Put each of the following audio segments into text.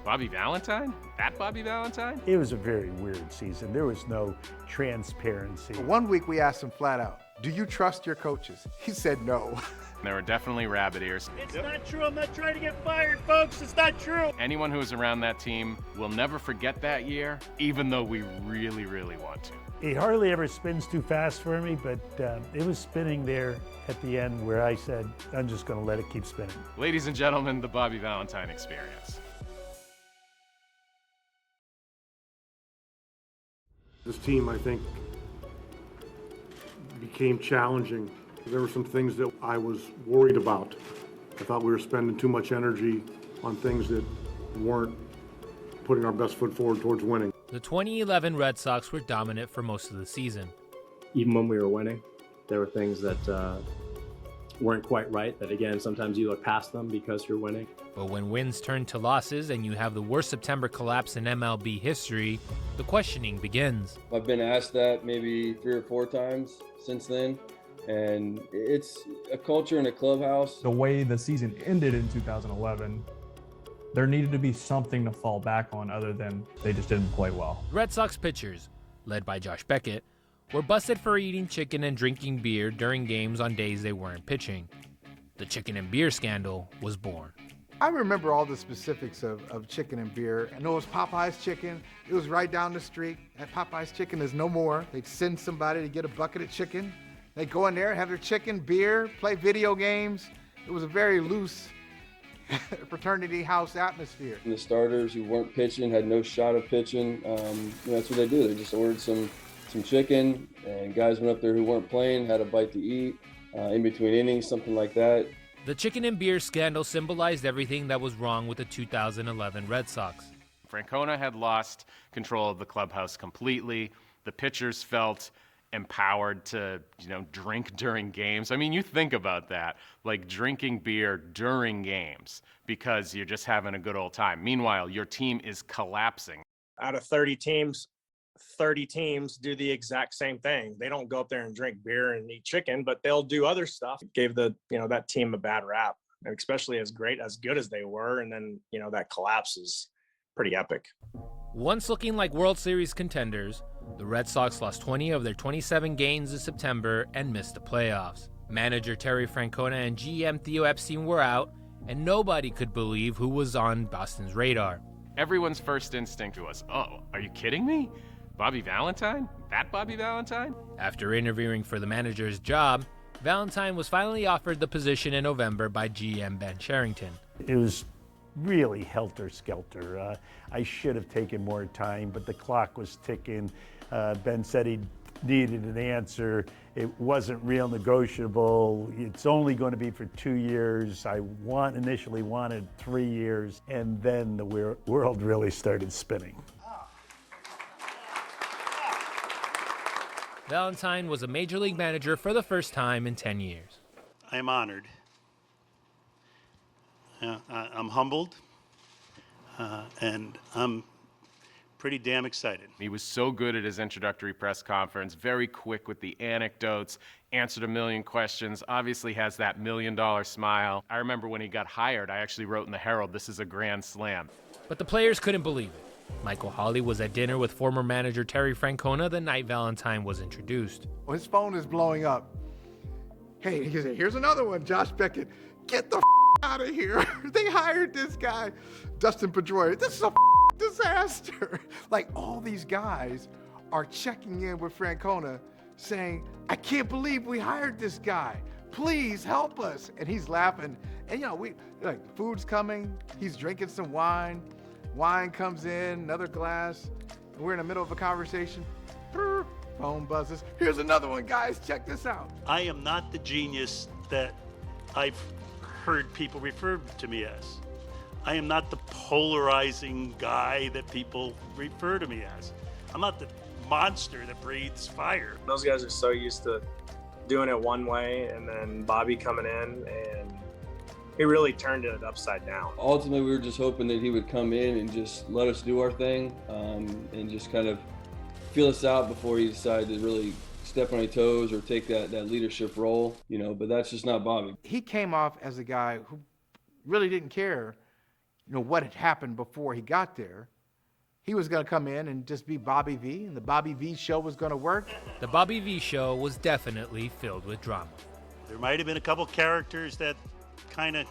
Bobby Valentine? That Bobby Valentine? It was a very weird season. There was no transparency. One week we asked him flat out, do you trust your coaches? He said no. There were definitely rabbit ears. It's not true. I'm not trying to get fired, folks. It's not true. Anyone who was around that team will never forget that year, even though we really, really want to. He hardly ever spins too fast for me, but it was spinning there at the end where I said, I'm just going to let it keep spinning. Ladies and gentlemen, the Bobby Valentine Experience. This team, I think, became challenging. There were some things that I was worried about. I thought we were spending too much energy on things that weren't putting our best foot forward towards winning. The 2011 Red Sox were dominant for most of the season. Even when we were winning, there were things that weren't quite right, that again, sometimes you look past them because you're winning. But when wins turn to losses and you have the worst September collapse in MLB history, the questioning begins. I've been asked that maybe 3 or 4 times since then, and it's a culture in a clubhouse. The way the season ended in 2011, there needed to be something to fall back on other than they just didn't play well. Red Sox pitchers, led by Josh Beckett, were busted for eating chicken and drinking beer during games on days they weren't pitching. The chicken and beer scandal was born. I remember all the specifics of chicken and beer. I know it was Popeye's chicken. It was right down the street. That Popeye's chicken is no more. They'd send somebody to get a bucket of chicken. They'd go in there, have their chicken, beer, play video games. It was a very loose fraternity house atmosphere. And the starters who weren't pitching had no shot of pitching. That's what they do. They just ordered some chicken, and guys went up there who weren't playing, had a bite to eat in between innings, something like that. The chicken and beer scandal symbolized everything that was wrong with the 2011 Red Sox. Francona had lost control of the clubhouse completely. The pitchers felt empowered to, drink during games. I mean, you think about that, like drinking beer during games because you're just having a good old time. Meanwhile, your team is collapsing. Out of 30 teams, 30 teams do the exact same thing. They don't go up there and drink beer and eat chicken, but they'll do other stuff. It gave that team a bad rap, and especially as good as they were. And then, that collapse is pretty epic. Once looking like World Series contenders, the Red Sox lost 20 of their 27 games in September and missed the playoffs. Manager Terry Francona and GM Theo Epstein were out, and nobody could believe who was on Boston's radar. Everyone's first instinct was, oh, are you kidding me? Bobby Valentine? That Bobby Valentine? After interviewing for the manager's job, Valentine was finally offered the position in November by GM Ben Cherington. It was really helter-skelter. I should have taken more time, but the clock was ticking. Ben said he needed an answer. It wasn't real negotiable. It's only going to be for 2 years. I initially wanted 3 years, and then the world really started spinning. Valentine was a major league manager for the first time in 10 years. I am honored. I'm humbled, and I'm pretty damn excited. He was so good at his introductory press conference, very quick with the anecdotes, answered a million questions, obviously has that $1 million smile. I remember when he got hired, I actually wrote in the Herald, this is a grand slam. But the players couldn't believe it. Michael Hawley was at dinner with former manager Terry Francona the night Valentine was introduced. Well, his phone is blowing up. Hey, he said, here's another one, Josh Beckett. Get the out of here. They hired this guy, Dustin Pedroia. This is a disaster. Like, all these guys are checking in with Francona saying, I can't believe we hired this guy. Please help us. And he's laughing. And, food's coming. He's drinking some wine. Wine comes in, another glass. And we're in the middle of a conversation. Phone buzzes. Here's another one, guys. Check this out. I am not the genius that I've heard people refer to me as. I am not the polarizing guy that people refer to me as. I'm not the monster that breathes fire. Those guys are so used to doing it one way, and then Bobby coming in, and he really turned it upside down. Ultimately, we were just hoping that he would come in and just let us do our thing and just kind of feel us out before he decided to really step on any toes or take that leadership role, but that's just not Bobby. He came off as a guy who really didn't care what had happened before he got there. He was going to come in and just be Bobby V, and the Bobby V show was going to work. The Bobby V show was definitely filled with drama. There might have been a couple characters that kind of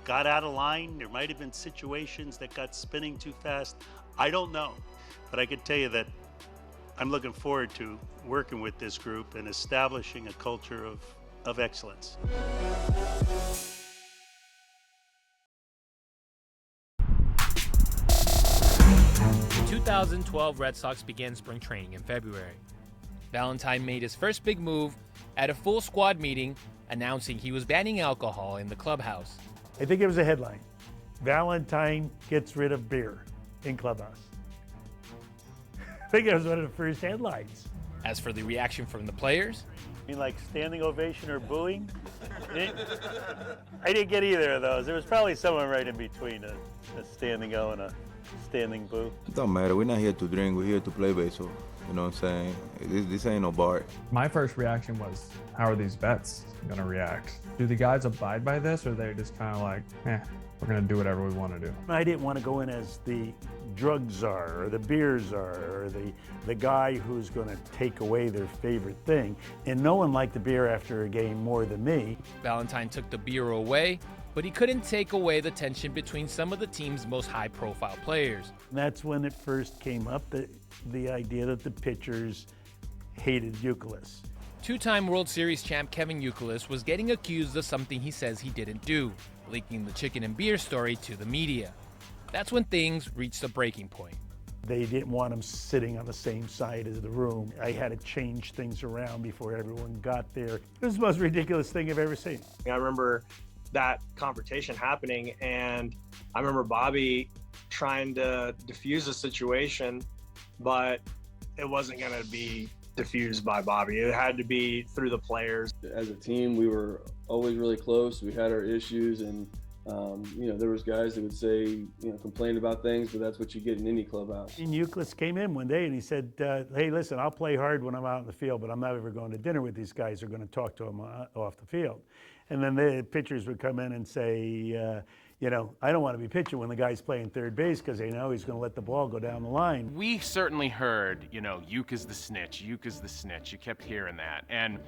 got out of line. There might have been situations that got spinning too fast. I don't know. But I can tell you that I'm looking forward to working with this group and establishing a culture of excellence. The 2012 Red Sox began spring training in February. Valentine made his first big move at a full squad meeting, announcing he was banning alcohol in the clubhouse. I think it was a headline. Valentine gets rid of beer in clubhouse. I think it was one of the first headlines. As for the reaction from the players, You mean like standing ovation or booing? I didn't get either of those. There was probably someone right in between, a standing O and a standing boo. It don't matter. We're not here to drink. We're here to play baseball. You know what I'm saying? This ain't no bar. My first reaction was, how are these vets going to react? Do the guys abide by this, or are they just kind of like, we're going to do whatever we want to do? I didn't want to go in as the drug czar or the beer czar or the guy who's going to take away their favorite thing. And no one liked the beer after a game more than me. Valentine took the beer away, but he couldn't take away the tension between some of the team's most high-profile players. And that's when it first came up, the idea that the pitchers hated Youkilis. Two-time World Series champ Kevin Youkilis was getting accused of something he says he didn't do, leaking the chicken and beer story to the media. That's when things reached a breaking point. They didn't want him sitting on the same side as the room. I had to change things around before everyone got there. It was the most ridiculous thing I've ever seen. I remember that confrontation happening, and I remember Bobby trying to diffuse the situation, but it wasn't going to be diffused by Bobby. It had to be through the players. As a team, we were always really close. We had our issues, and there was guys that would say, complain about things, but that's what you get in any clubhouse. And Youkilis came in one day and he said, hey, listen, I'll play hard when I'm out in the field, but I'm not ever going to dinner with these guys. They're going to talk to them off the field. And then the pitchers would come in and say, I don't want to be pitching when the guy's playing third base because they know he's going to let the ball go down the line. We certainly heard, Uke is the snitch, Uke is the snitch. You kept hearing that. And,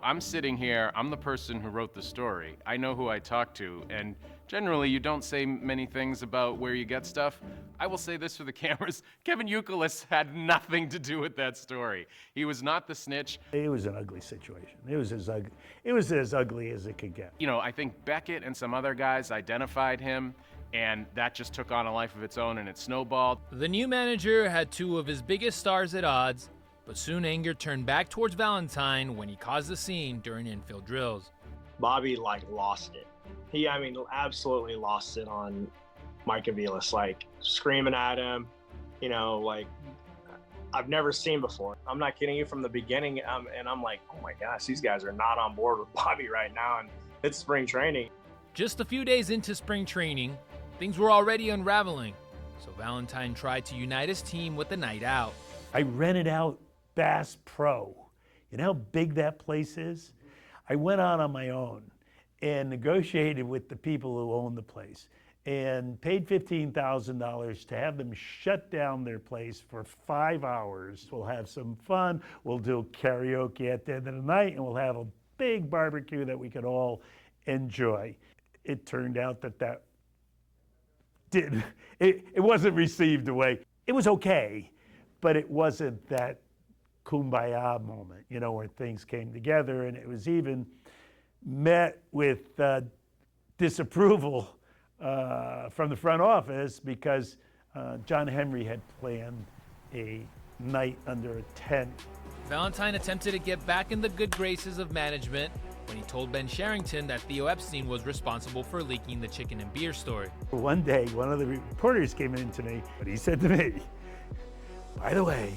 I'm sitting here, I'm the person who wrote the story. I know who I talked to, and generally you don't say many things about where you get stuff. I will say this for the cameras, Kevin Youkilis had nothing to do with that story. He was not the snitch. It was an ugly situation. It was as ugly as it could get. I think Beckett and some other guys identified him, and that just took on a life of its own, and it snowballed. The new manager had two of his biggest stars at odds, but soon anger turned back towards Valentine when he caused a scene during infield drills. Bobby lost it. He absolutely lost it on Mike Aviles, screaming at him, I've never seen before. I'm not kidding you, from the beginning, and I'm like, oh my gosh, these guys are not on board with Bobby right now, and it's spring training. Just a few days into spring training, things were already unraveling, so Valentine tried to unite his team with a night out. I rented out Bass Pro. You know how big that place is? I went out on my own and negotiated with the people who own the place and paid $15,000 to have them shut down their place for 5 hours. We'll have some fun. We'll do karaoke at the end of the night, and we'll have a big barbecue that we could all enjoy. It turned out that it wasn't received the way. It was okay, but it wasn't that kumbaya moment, where things came together, and it was even met with disapproval from the front office because John Henry had planned a night under a tent. Valentine attempted to get back in the good graces of management when he told Ben Sherrington that Theo Epstein was responsible for leaking the chicken and beer story. One day, one of the reporters came in to me, but he said to me, by the way,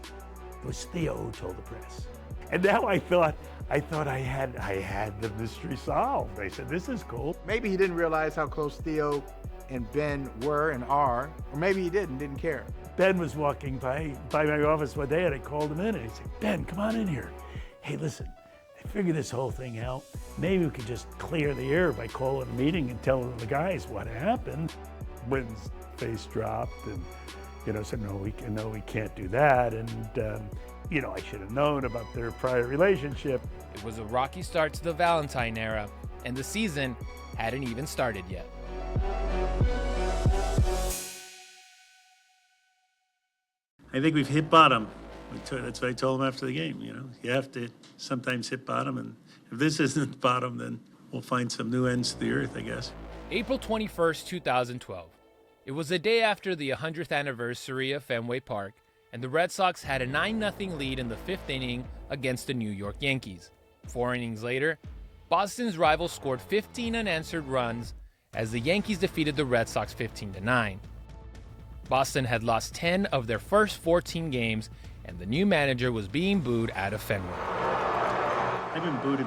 it was Theo who told the press. And now I thought I had the mystery solved. I said, this is cool. Maybe he didn't realize how close Theo and Ben were and are, or maybe he didn't care. Ben was walking by my office one day, and I called him in, and he said, Ben, come on in here. Hey, listen, figure this whole thing out. Maybe we could just clear the air by calling a meeting and telling the guys what happened. Britton's face dropped and, said, no, we can't do that. And, I should have known about their prior relationship. It was a rocky start to the Valentine era, and the season hadn't even started yet. I think we've hit bottom. That's what I told him after the game. You have to sometimes hit bottom, and if this isn't bottom, then we'll find some new ends to the earth, I guess. April 21st, 2012. It was the day after the 100th anniversary of Fenway Park, and the Red Sox had a 9-0 lead in the 5th inning against the New York Yankees. 4 innings later, Boston's rivals scored 15 unanswered runs as the Yankees defeated the Red Sox 15-9. Boston had lost 10 of their first 14 games, and the new manager was being booed out of Fenway. I've been booed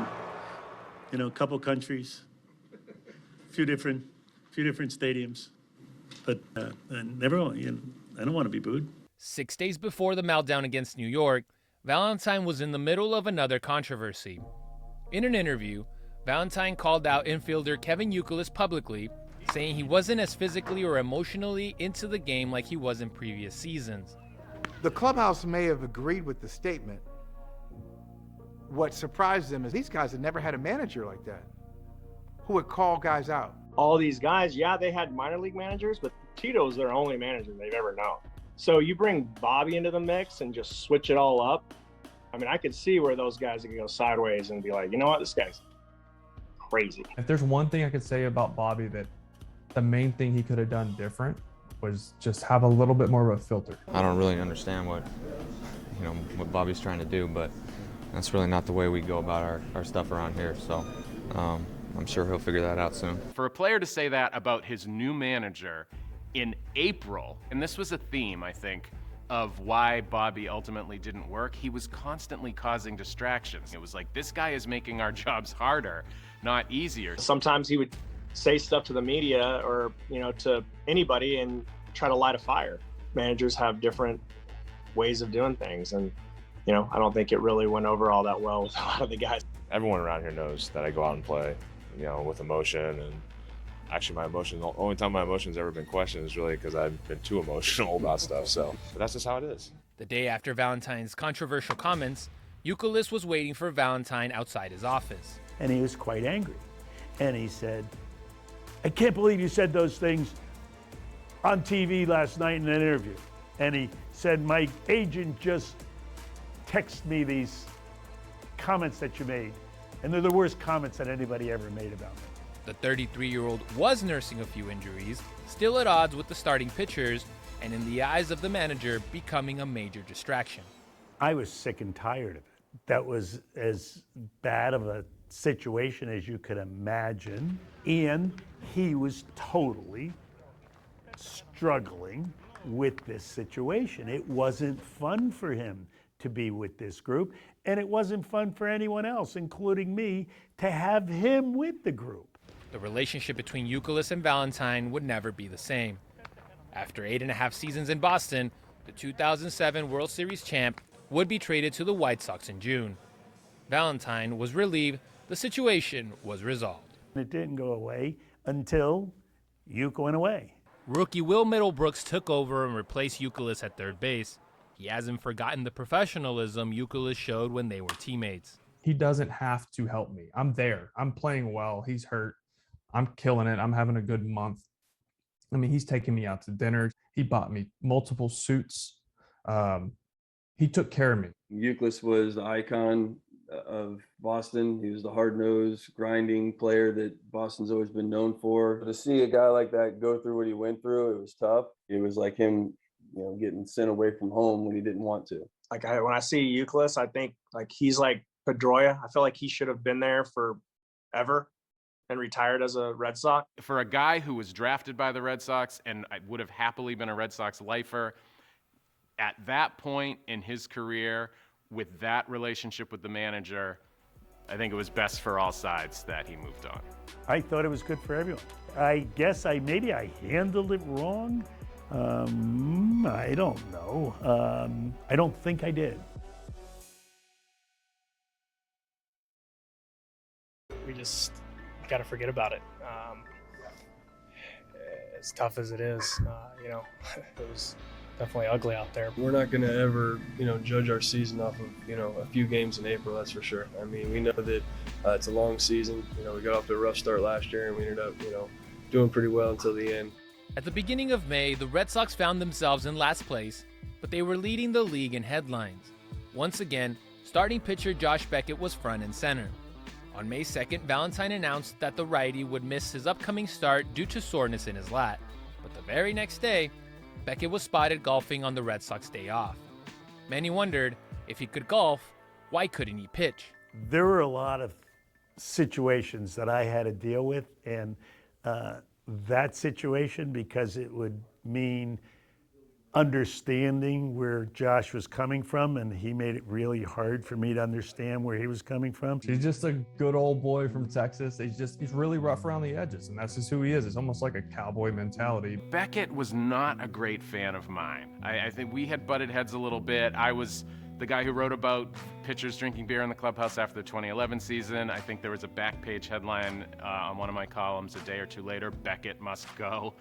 in, a couple countries, a few different stadiums, but never. I don't want to be booed. 6 days before the meltdown against New York, Valentine was in the middle of another controversy. In an interview, Valentine called out infielder Kevin Youkilis publicly, saying he wasn't as physically or emotionally into the game like he was in previous seasons. The clubhouse may have agreed with the statement. What surprised them is these guys had never had a manager like that who would call guys out. All these guys, they had minor league managers, but Tito's their only manager they've ever known. So you bring Bobby into the mix and just switch it all up. I mean, I could see where those guys could go sideways and be like, you know what, this guy's crazy. If there's one thing I could say about Bobby, that the main thing he could have done different was just have a little bit more of a filter. I don't really understand what Bobby's trying to do, but that's really not the way we go about our stuff around here. So I'm sure he'll figure that out soon. For a player to say that about his new manager in April, and this was a theme, I think, of why Bobby ultimately didn't work, he was constantly causing distractions. It was like, this guy is making our jobs harder, not easier. Sometimes he would say stuff to the media or, to anybody and try to light a fire. Managers have different ways of doing things. And, I don't think it really went over all that well with a lot of the guys. Everyone around here knows that I go out and play, with emotion. And actually the only time my emotion's ever been questioned is really because I've been too emotional about stuff. But that's just how it is. The day after Valentine's controversial comments, Youkilis was waiting for Valentine outside his office. And he was quite angry. And he said, I can't believe you said those things on TV last night in an interview. And he said, my agent just texted me these comments that you made. And they're the worst comments that anybody ever made about me. The 33-year-old was nursing a few injuries, still at odds with the starting pitchers, and in the eyes of the manager, becoming a major distraction. I was sick and tired of it. That was as bad of a situation as you could imagine. And he was totally struggling with this situation. It wasn't fun for him to be with this group, and it wasn't fun for anyone else, including me, to have him with the group. The relationship between Youkilis and Valentine would never be the same. After 8.5 seasons in Boston, the 2007 World Series champ would be traded to the White Sox in June. Valentine was relieved the situation was resolved. It didn't go away until Yuke went away. Rookie Will Middlebrooks took over and replaced Youkilis at third base. He hasn't forgotten the professionalism Youkilis showed when they were teammates. He doesn't have to help me. I'm there. I'm playing well. He's hurt. I'm killing it. I'm having a good month. I mean, he's taking me out to dinner. He bought me multiple suits. He took care of me. Youkilis was the icon of Boston. He was the hard-nosed, grinding player that Boston's always been known for. To see a guy like that go through what he went through, it was tough. It was like him, getting sent away from home when he didn't want to. When I see Youkilis, I think he's like Pedroia. I feel like he should have been there forever and retired as a Red Sox. For a guy who was drafted by the Red Sox and would have happily been a Red Sox lifer, at that point in his career, with that relationship with the manager, I think it was best for all sides that he moved on. I thought it was good for everyone. I guess maybe I handled it wrong. I don't know. I don't think I did. just got to forget about it. As tough as it is, it was definitely ugly out there. We're not going to ever, judge our season off of, a few games in April, that's for sure. I mean, we know that it's a long season. We got off to a rough start last year, and we ended up, doing pretty well until the end. At the beginning of May, the Red Sox found themselves in last place, but they were leading the league in headlines. Once again, starting pitcher Josh Beckett was front and center. On May 2nd, Valentine announced that the righty would miss his upcoming start due to soreness in his lat. But the very next day, Beckett was spotted golfing on the Red Sox day off. Many wondered, if he could golf, why couldn't he pitch? There were a lot of situations that I had to deal with, and that situation, because it would mean understanding where Josh was coming from, and he made it really hard for me to understand where he was coming from. He's just a good old boy from Texas. He's really rough around the edges, and that's just who he is. It's almost like a cowboy mentality. Beckett was not a great fan of mine. I think we had butted heads a little bit. I was the guy who wrote about pitchers drinking beer in the clubhouse after the 2011 season. I think there was a back page headline on one of my columns a day or two later, Beckett must go.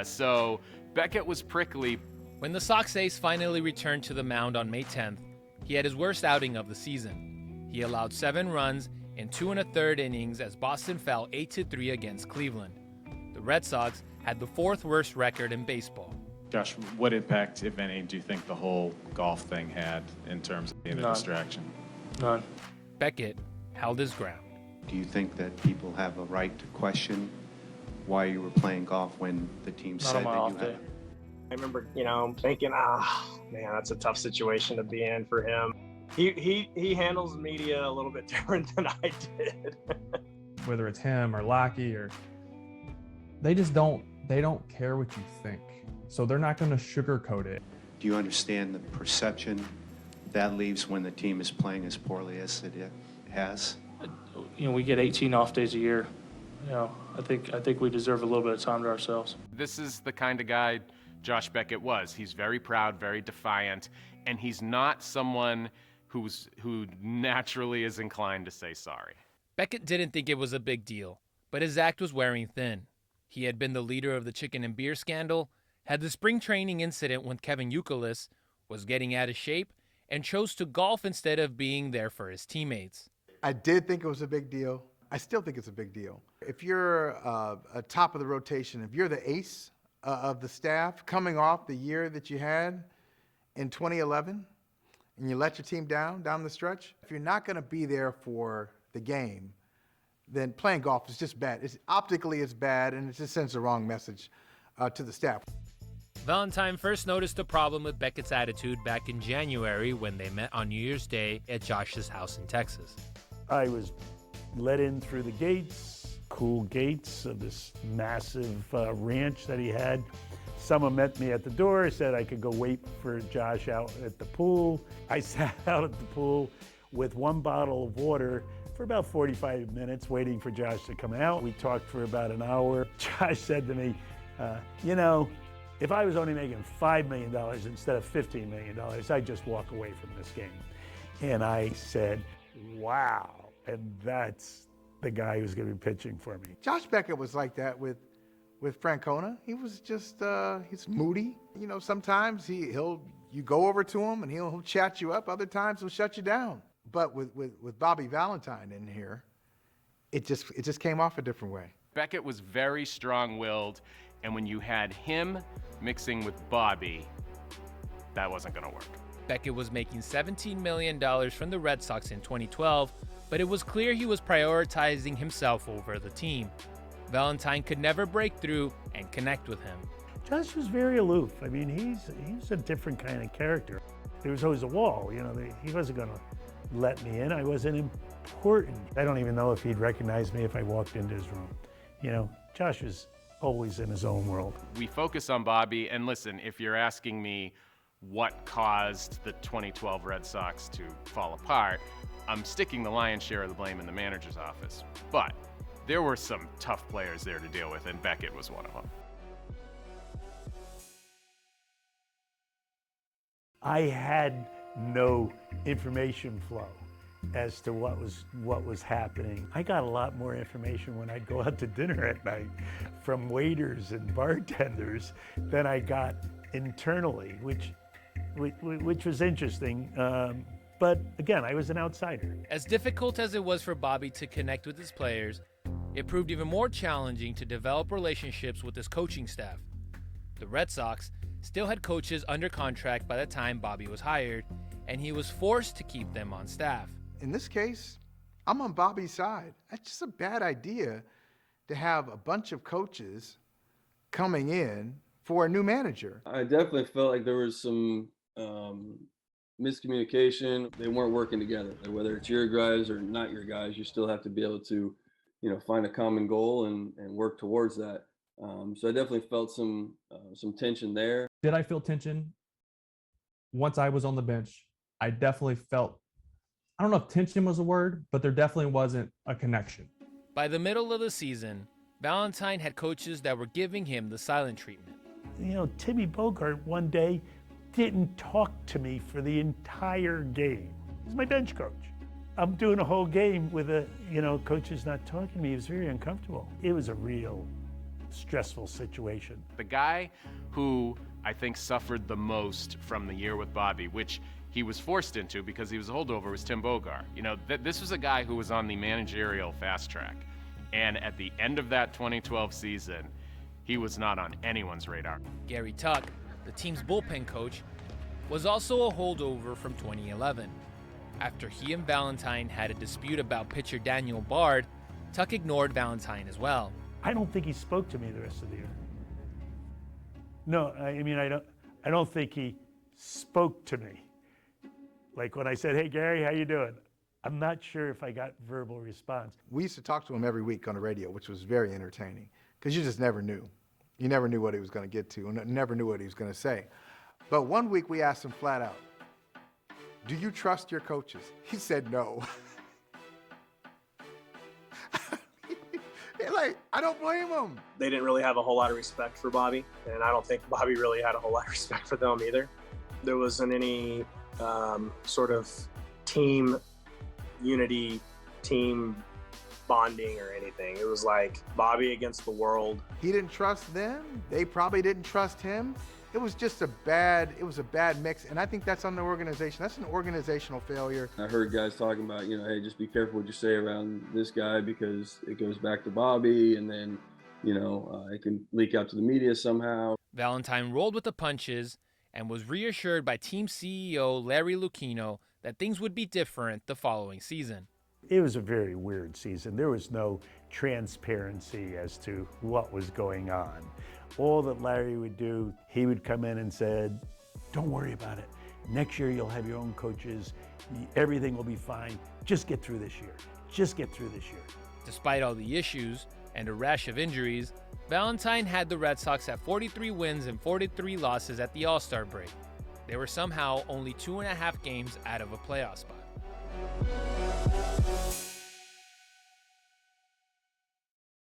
So Beckett was prickly. When the Sox ace finally returned to the mound on May 10th, he had his worst outing of the season. He allowed 7 runs in 2 1/3 innings as Boston fell 8-3 against Cleveland. The Red Sox had the 4th worst record in baseball. Josh, what impact, if any, do you think the whole golf thing had in terms of being a distraction? None. Beckett held his ground. Do you think that people have a right to question why you were playing golf when the team said that you had? I remember, thinking, man, that's a tough situation to be in for him. He handles media a little bit different than I did. Whether it's him or Lackey, or they don't care what you think. So they're not going to sugarcoat it. Do you understand the perception that leaves when the team is playing as poorly as it has? We get 18 off days a year. I think we deserve a little bit of time to ourselves. This is the kind of guy Josh Beckett was. He's very proud, very defiant, and he's not someone who naturally is inclined to say sorry. Beckett didn't think it was a big deal, but his act was wearing thin. He had been the leader of the chicken and beer scandal, had the spring training incident when Kevin Youkilis was getting out of shape, and chose to golf instead of being there for his teammates. I did think it was a big deal. I still think it's a big deal. If you're a top of the rotation, if you're the ace of the staff coming off the year that you had in 2011, and you let your team down the stretch, if you're not going to be there for the game, then playing golf is just bad. Optically, it's bad, and it just sends the wrong message to the staff. Valentine first noticed a problem with Beckett's attitude back in January when they met on New Year's Day at Josh's house in Texas. I was let in through the gates, cool gates of this massive ranch that he had. Someone met me at the door, said I could go wait for Josh out at the pool. I sat out at the pool with 1 bottle of water for about 45 minutes waiting for Josh to come out. We talked for about an hour. Josh said to me, if I was only making $5 million instead of $15 million, I'd just walk away from this game. And I said, wow. And that's the guy who's going to be pitching for me. Josh Beckett was like that with Francona. He was just, he's moody. Sometimes you go over to him and he'll chat you up. Other times he'll shut you down. But with Bobby Valentine in here, it just came off a different way. Beckett was very strong-willed, and when you had him mixing with Bobby, that wasn't going to work. Beckett was making $17 million from the Red Sox in 2012, but it was clear he was prioritizing himself over the team. Valentine could never break through and connect with him. Josh was very aloof. I mean, he's a different kind of character. There was always a wall, he wasn't going to let me in. I wasn't important. I don't even know if he'd recognize me if I walked into his room. Josh was always in his own world. We focus on Bobby, and listen, if you're asking me what caused the 2012 Red Sox to fall apart, I'm sticking the lion's share of the blame in the manager's office. But there were some tough players there to deal with, and Beckett was one of them. I had no information flow. as to what was happening. I got a lot more information when I'd go out to dinner at night from waiters and bartenders than I got internally, which was interesting. But again, I was an outsider. As difficult as it was for Bobby to connect with his players, it proved even more challenging to develop relationships with his coaching staff. The Red Sox still had coaches under contract by the time Bobby was hired, and he was forced to keep them on staff. In this case, I'm on Bobby's side. That's just a bad idea to have a bunch of coaches coming in for a new manager. I definitely felt like there was some miscommunication. They weren't working together. Whether it's your guys or not your guys, you still have to be able to, find a common goal and work towards that. So I definitely felt some tension there. Did I feel tension? Once I was on the bench, I definitely felt, I don't know if tension was a word, but there definitely wasn't a connection. By the middle of the season, Valentine had coaches that were giving him the silent treatment. Timmy Bogart one day didn't talk to me for the entire game. He's my bench coach. I'm doing a whole game with coach who's not talking to me. He was very uncomfortable. It was a real stressful situation. The guy who I think suffered the most from the year with Bobby, which he was forced into because he was a holdover, was Tim Bogart. This was a guy who was on the managerial fast track. And at the end of that 2012 season, he was not on anyone's radar. Gary Tuck, the team's bullpen coach, was also a holdover from 2011. After he and Valentine had a dispute about pitcher Daniel Bard, Tuck ignored Valentine as well. I don't think he spoke to me the rest of the year. No, I don't think he spoke to me. Like when I said, "Hey Gary, how you doing?" I'm not sure if I got verbal response. We used to talk to him every week on the radio, which was very entertaining because you just never knew. You never knew what he was going to get to and never knew what he was going to say. But one week we asked him flat out, "Do you trust your coaches?" He said no. I don't blame him. They didn't really have a whole lot of respect for Bobby, and I don't think Bobby really had a whole lot of respect for them either. There wasn't any sort of team unity, team bonding or anything. It was like Bobby against the world. He didn't trust them. They probably didn't trust him. It was just a bad mix, and I think that's on the organization. That's an organizational failure. I heard guys talking about, hey, just be careful what you say around this guy because it goes back to Bobby, and then, it can leak out to the media somehow. Valentine rolled with the punches and was reassured by team CEO Larry Lucchino that things would be different the following season. It was a very weird season. There was no transparency as to what was going on. All that Larry would do, he would come in and said, "Don't worry about it. Next year you'll have your own coaches. Everything will be fine. Just get through this year. Just get through this year." Despite all the issues and a rash of injuries, Valentine had the Red Sox at 43 wins and 43 losses at the All-Star break. They were somehow only 2.5 games out of a playoff spot.